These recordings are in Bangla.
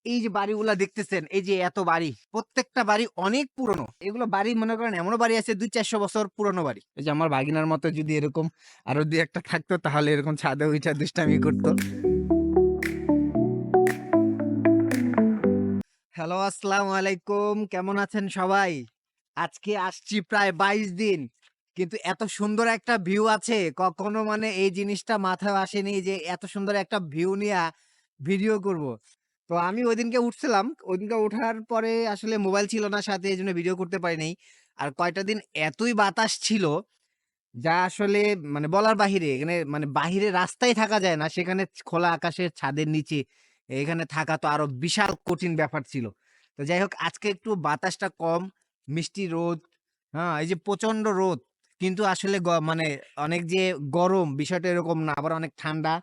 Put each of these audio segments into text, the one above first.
এই যে বাড়িগুলা দেখতেছেন, এই যে এত বাড়ি, প্রত্যেকটা বাড়ি অনেক পুরনো। এগুলো বাড়ি মনে করেন এমনও বাড়ি আছে ২-৪০০ বছর পুরনো বাড়ি। এই যে আমার ভাগিনার মতো যদি এরকম আরো ২-১ টা থাকতো তাহলে এরকম ছাদে উইঠা দুষ্টামি করতো। হ্যালো, আসসালামু আলাইকুম। কেমন আছেন সবাই? আজকে আসছি প্রায় ২২ দিন। কিন্তু এত সুন্দর একটা ভিউ আছে, কখনো মানে এই জিনিসটা মাথায় আসেনি যে এত সুন্দর একটা ভিউ নিয়া ভিডিও করব। তো আমি ঐদিনকে উঠছিলাম। ঐদিনকে উঠার পরে আসলে মোবাইল ছিল না সাথে, এজন্য ভিডিও করতে পারি নাই। আর কয়টা দিন এতই বাতাস ছিল যা আসলে মানে বলার বাহিরে। এখানে মানে বাহিরে রাস্তায় থাকা যায় না। সেখানে খোলা আকাশের ছাদের নিচে এখানে থাকা তো আরো বিশাল কঠিন ব্যাপার ছিল। তো যাই হোক, আজকে একটু বাতাসটা কম, মিষ্টি রোদ, হ্যাঁ? এই যে প্রচন্ড রোদ, কিন্তু আসলে মানে অনেক যে গরম বিষয়টা এরকম না, আবার অনেক ঠান্ডা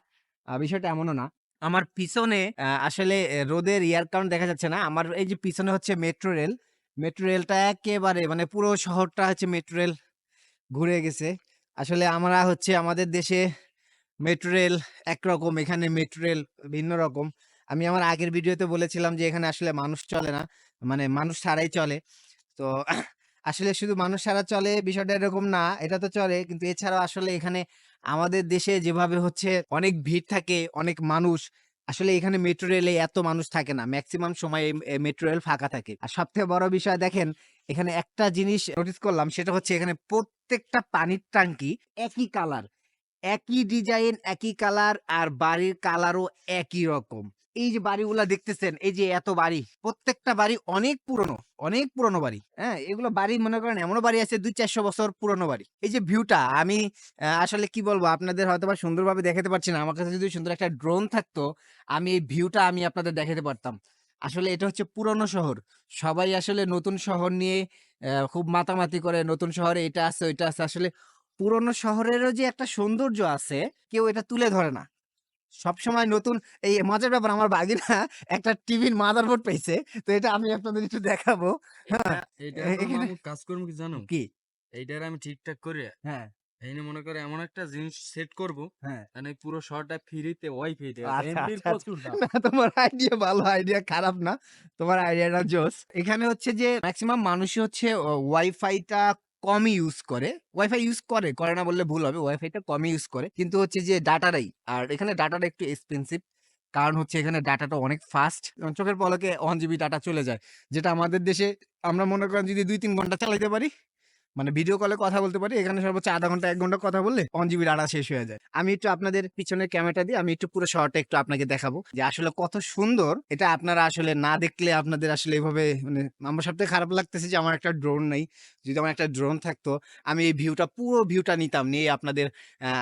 বিষয়টা এমনও না। আমার পিছনে আসলে রোদের ইয়ার কারণ দেখা যাচ্ছে না। আমার এই যে পিছনে হচ্ছে মেট্রো রেল। মেট্রো রেলটা একেবারে মানে পুরো শহরটা হচ্ছে মেট্রো রেল ঘুরে গেছে। আসলে আমরা হচ্ছে আমাদের দেশে মেট্রো রেল একরকম, এখানে মেট্রো রেল ভিন্ন রকম। আমি আমার আগের ভিডিওতে বলেছিলাম যে এখানে আসলে মানুষ চলে না। মানে মানুষ ছাড়াই চলে। তো আসলে শুধু মানুষ ছাড়া চলে বিষয়টা এরকম না। এটা তো চলে, কিন্তু এছাড়াও আসলে এখানে আমাদের দেশে যেভাবে হচ্ছে অনেক ভিড় থাকে, অনেক মানুষ। আসলে এখানে মেট্রো রেলে এত মানুষ থাকে না। মেক্সিমাম সময় মেট্রো রেল ফাঁকা থাকে। আর সবথেকে বড় বিষয় দেখেন, এখানে একটা জিনিস নোটিস করলাম, সেটা হচ্ছে এখানে প্রত্যেকটা পানির ট্যাঙ্কি একই কালার। একই ডিজাইন, একই কালার, আর বাড়ির কালারও একই রকম। এই যে বাড়িগুলা দেখতেছেন, এই যে এত বাড়ি, প্রত্যেকটা বাড়ি অনেক পুরনো, অনেক পুরনো বাড়ি। হ্যাঁ? এগুলো বাড়ি মনে করেন এমনও বাড়ি আছে ২-৪০০ বছর পুরনো বাড়ি। এই যে ভিউটা আমি আসলে কি বলবো, আপনাদের হয়তোবা সুন্দরভাবে দেখাতে পারছি না। আমার কাছে যদি সুন্দর একটা ড্রোন থাকতো, আমি এই ভিউটা আমি আপনাদের দেখাতে পারতাম। আসলে এটা হচ্ছে পুরনো শহর। সবাই আসলে নতুন শহর নিয়ে খুব মাতামাতি করে, নতুন শহরে এটা আছে, ওইটা আছে। আসলে পুরনো শহরেরও যে একটা সৌন্দর্য আছে, কেউ এটা তুলে ধরে না। সবসময় নতুন। এই মজার ব্যাপার, আমার ভাগিনা একটা টিভির মাদারবোর্ড পাইছে। তো এটা আমি আপনাদের একটু দেখাবো। এইটা হ্যাঁ? এইটা তো এখানে মামু কাজ করবো কি জানো? কি? এইটার আমি ঠিকঠাক করে হ্যাঁ, এইনে মনে করে এমন একটা জিনিস সেট করব হ্যাঁ। মানে পুরো শহরটা ফ্রিতে ওয়াইফাই দেওয়া আছে আচ্ছা, এমবির আচ্ছা, আচ্ছা। প্রচুর দাম। না, তোমার আইডিয়া ভালো, আইডিয়া খারাপ না। তোমার আইডিয়াটা জোস। এখানে হচ্ছে যে মেক্সিমাম মানুষই হচ্ছে ওয়াইফাইটা কমই ইউজ করে। ওয়াইফাই ইউজ করে, করে না বললে ভুল হবে। ওয়াইফাইটা কমই ইউজ করে। কিন্তু হচ্ছে যে ডাটাটাই। আর এখানে ডাটাটা একটু এক্সপেনসিভ। কারণ হচ্ছে এখানে ডাটাটা অনেক ফাস্ট। চোখের পলকে 1 জিবি ডাটা চলে যায়। যেটা আমাদের দেশে আমরা মনে করেন যদি ২-৩ ঘন্টা চালাইতে পারি, মানে ভিডিও কলে কথা বলতে পারি। এখানে সর্বোচ্চ ০.৫ ঘন্টা ১ ঘন্টা কথা বললে 1 জিবি ডাটা শেষ হয়ে যায়। আমি একটু আপনাদের পিছনের ক্যামেরাটা দিয়ে আমি একটু পুরো শহরটা একটু আপনাকে দেখাবো যে আসলে কত সুন্দর। এটা আপনারা আসলে না দেখলে আপনাদের আসলে এভাবে মানে আমার সবথেকে খারাপ লাগতেছে যে আমার একটা ড্রোন নাই। যদি আমার একটা ড্রোন থাকতো, আমি এই ভিউটা পুরো ভিউটা নিতাম, নিয়ে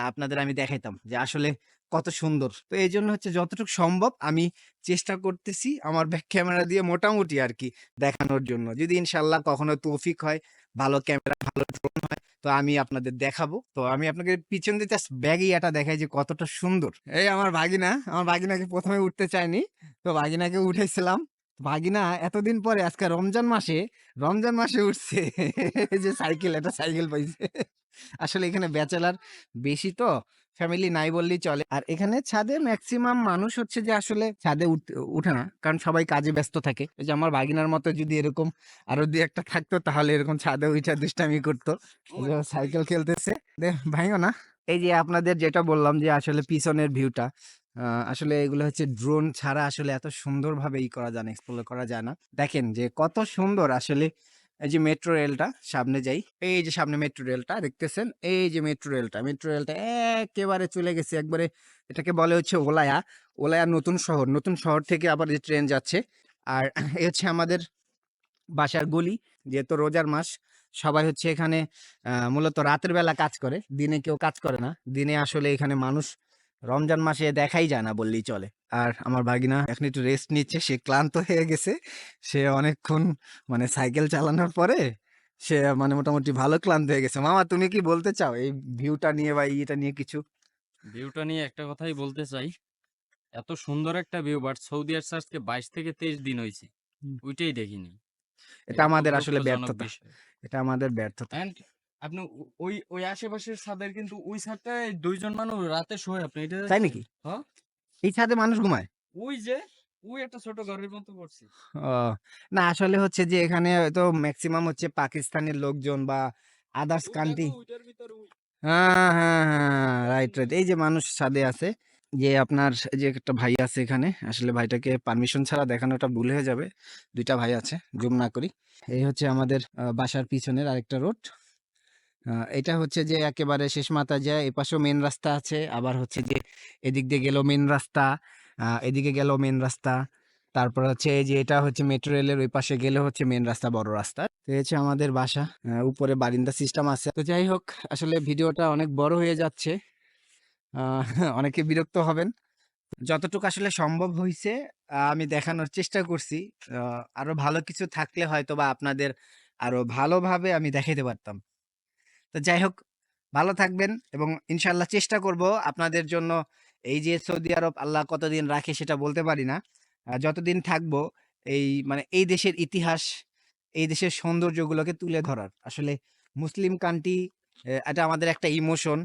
আপনাদের আমি দেখাইতাম যে আসলে কত সুন্দর। তো এইজন্য হচ্ছে যতটুকু সম্ভব আমি চেষ্টা করতেছি আমার ব্যাক ক্যামেরা দিয়ে মোটামুটি আরকি দেখানোর জন্য। যদি ইনশাআল্লাহ কখনো তৌফিক হয়, ভালো ক্যামেরা, ভালো ড্রোন হয়, তো আমি আপনাদের দেখাবো। তো আমি আপনাকে পিছন দিয়ে জাস্ট ব্যাগিয়াটা দেখাই যে কতটা সুন্দর। এই আমার ভাগিনা, আমার ভাগিনাকে ১ম এ উঠতে চায়নি। তো ভাগিনাকে উঠাইছিলাম। ভাগিনা এতদিন পরে আজকে রমজান মাসে উঠছে। এই যে সাইকেল, একটা সাইকেল পাইছে। আসলে এখানে ব্যাচেলর বেশি তো, ফ্যামিলি নাই বললেই চলে। আর এখানে ছাদে মেক্সিমাম মানুষ হচ্ছে যে আসলে ছাদে উঠে না। কারণ সবাই কাজে ব্যস্ত থাকে। এই যে আমার ভাগিনার মতো যদি এরকম আরো ২-১ টা থাকতো তাহলে এরকম ছাদে উইঠা দুষ্টামি করতো। ও এই যে একটা পড়ে সাইকেল গেছে। খেলতেছে। ভাইঙো না। এই যে আপনাদের যেটা বললাম যে আসলে পিছনের ভিউটা, আসলে এগুলো হচ্ছে ড্রোন ছাড়া আসলে এত সুন্দরভাবে করা যায় না, এক্সপ্লোর করা যায় না। দেখেন যে কত সুন্দর আসলে। এই যে মেট্রো রেলটা, সামনে যাই। এই যে সামনে মেট্রো রেলটা দেখতেছেন। এই যে মেট্রো রেলটা একেবারে চলে গেছে একবারে। এটাকে বলে হচ্ছে ওলায়া। ওলায়া নতুন শহর। নতুন শহর থেকে আবার যে ট্রেন যাচ্ছে। আর এই হচ্ছে আমাদের বাসার গলি। যেহেতু রোজার মাস, সবাই হচ্ছে এখানে মূলত রাতের বেলা কাজ করে। দিনে কেউ কাজ করে না। দিনে আসলে এখানে মানুষ রমজান মাসে দেখাই যায় না বললেই চলে। আর আমার ভাগিনা এখন একটু রেস্ট নিচ্ছে। সে ক্লান্ত হয়ে গেছে। সে অনেকক্ষণ মানে সাইকেল চালানোর পরে সে মানে মোটামুটি ভালো ক্লান্ত হয়ে গেছে। মামা, তুমি কি বলতে চাও এই ভিউটা নিয়ে বা এটা নিয়ে কিছু? ভিউটা নিয়ে একটা কথাই বলতে চাই, এত সুন্দর একটা ভিউ বাট সৌদি আসছে আজকে ২২ থেকে ২৩ দিন হয়েছে, হুম। ওইটাই দেখিনি। এটা এটা খুব আমাদের আসলে দুঃখজনক ব্যর্থতা। বিষয়। এটা আমাদের ব্যর্থতা। এন্ড আপনি ওই ওই আশেপাশের ছাদের কিন্তু ওই ছাদটায় ২ জন মানুষ রাতে শোয় আপনি এটা তাই দেখছেন? নাকি? হ্যাঁ, এই ছাদে মানুষ ঘুমায়? ওই যে ওই একটা ছোট ঘরের মতো করছি। ও না আসলে হচ্ছে যে এখানে তো ম্যাক্সিমাম হচ্ছে পাকিস্তানের লোকজন বা আদার্স ওই কান্ট্রি। দেখো ওইটার ভিতরে ওই হ্যাঁ, হ্যাঁ, হ্যাঁ, রাইট, ওই রাইট। এই যে মানুষ ছাদে আছে। যে আপনার এই যে একটা ভাই আছে এখানে। আসলে ভাইটাকে পারমিশন ছাড়া দেখানোটা ভুল হয়ে যাবে। ২ টা ভাই আছে। জুম না করি। এই হচ্ছে আমাদের বাসার পিছনের আরেকটা রোড। এটা হচ্ছে যে একেবারে শেষ মাথায় যায়। এপাশেও মেইন রাস্তা আছে। আবার হচ্ছে যে এদিক দিয়ে গেলেও মেইন রাস্তা। এদিকে গেলেও মেইন রাস্তা। তারপর হচ্ছে এই যে এটা হচ্ছে মেট্রো রেলের ওই পাশে গেলে হচ্ছে মেইন রাস্তা, বড় রাস্তা। তো এই হচ্ছে আমাদের বাসা। উপরে বারিন্দা সিস্টেম আছে। তো যাই হোক আসলে ভিডিওটা অনেক বড় হয়ে যাচ্ছে। আ অনেকে বিরক্ত হবেন। যতটুকু আসলে সম্ভব হইছে আমি দেখানোর চেষ্টা করছি। আ আরো ভালো কিছু থাকলে হয়তোবা আপনাদের আরো ভালোভাবে আমি দেখাইতে পারতাম। তো যাই হোক, ভালো থাকবেন এবং ইনশাআল্লাহ চেষ্টা করব আপনাদের জন্য এই যে সৌদি আরব আল্লাহ কতদিন রাখে সেটা বলতে পারি না। যতদিন থাকবো এই মানে এই দেশের ইতিহাস, এই দেশের সৌন্দর্যগুলোকে তুলে ধরার। আসলে মুসলিম কান্ট্রি এটা আমাদের একটা ইমোশন।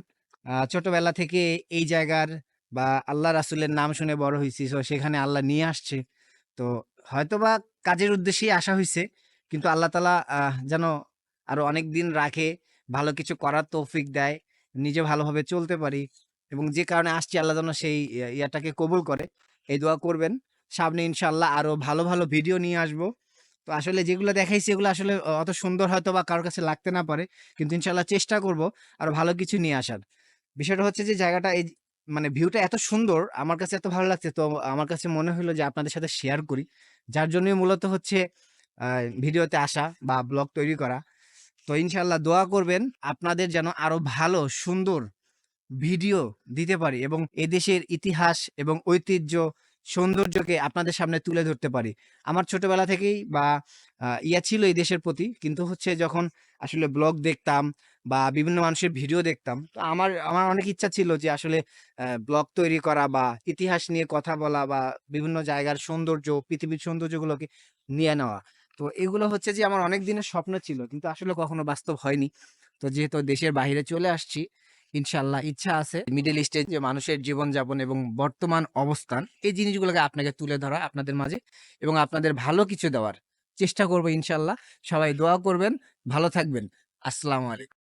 ছোটবেলা থেকে এই জায়গার বা আল্লাহ রাসূলের নাম শুনে বড় হইছি। সো সেখানে আল্লাহ নিয়ে আসছে। তো হয়তোবা কাজের উদ্দেশ্যেই আসা হইছে। কিন্তু আল্লাহ তাআলা যেন আরো অনেক দিন রাখে, ভালো কিছু করার তৌফিক দেয়, নিজে ভালোভাবে চলতে পারি এবং যে কারণে আসছি আল্লাহ যেন সেই ইয়াটাকে কবুল করে। এই দোয়া করবেন। সামনে ইনশাআল্লাহ আরো ভালো, ভালো ভিডিও নিয়ে আসবো। তো আসলে যেগুলো দেখাইছি এগুলো আসলে অত সুন্দর হয়তোবা কারো কাছে লাগতে না পারে। কিন্তু ইনশাআল্লাহ চেষ্টা করব আরো ভালো কিছু নিয়ে আসার। বিষয়টা হচ্ছে যে জায়গাটা এই মানে ভিউটা এত সুন্দর, আমার কাছে এত ভালো লাগছে তো আমার কাছে মনে হইলো যে আপনাদের সাথে শেয়ার করি। যার জন্যই মূলত হচ্ছে আ ভিডিওতে আসা বা ব্লগ তৈরি করা। তো ইনশাআল্লাহ দোয়া করবেন আপনাদের যেন আরো ভালো সুন্দর ভিডিও দিতে পারি এবং এদেশের ইতিহাস এবং ঐতিহ্য, সৌন্দর্যকে আপনাদের সামনে তুলে ধরতে পারি। আমার ছোটবেলা থেকেই বা ইয়া ছিল এই দেশের প্রতি। কিন্তু হচ্ছে যখন আসলে ব্লগ দেখতাম বা বিভিন্ন মানুষের ভিডিও দেখতাম, তো আমার অনেক ইচ্ছা ছিল যে আসলে ব্লগ তৈরি করা বা ইতিহাস নিয়ে কথা বলা বা বিভিন্ন জায়গার সৌন্দর্য, পৃথিবীর সৌন্দর্যগুলোকে নিয়ে নেওয়া। তো এগুলো হচ্ছে যে আমার অনেক দিনের স্বপ্ন ছিল। কিন্তু আসলে কখনো বাস্তব হয়নি। তো যেহেতু দেশের বাহিরে চলে আসছি ইনশাআল্লাহ ইচ্ছা আছে মিডল ইস্টের যে মানুষের জীবনযাপন এবং বর্তমান অবস্থান এই জিনিসগুলোকে আপনাকে তুলে ধরা আপনাদের মাঝে এবং আপনাদের ভালো কিছু দেওয়ার চেষ্টা করব ইনশাআল্লাহ। সবাই দোয়া করবেন, ভালো থাকবেন। আসসালামু আলাইকুম।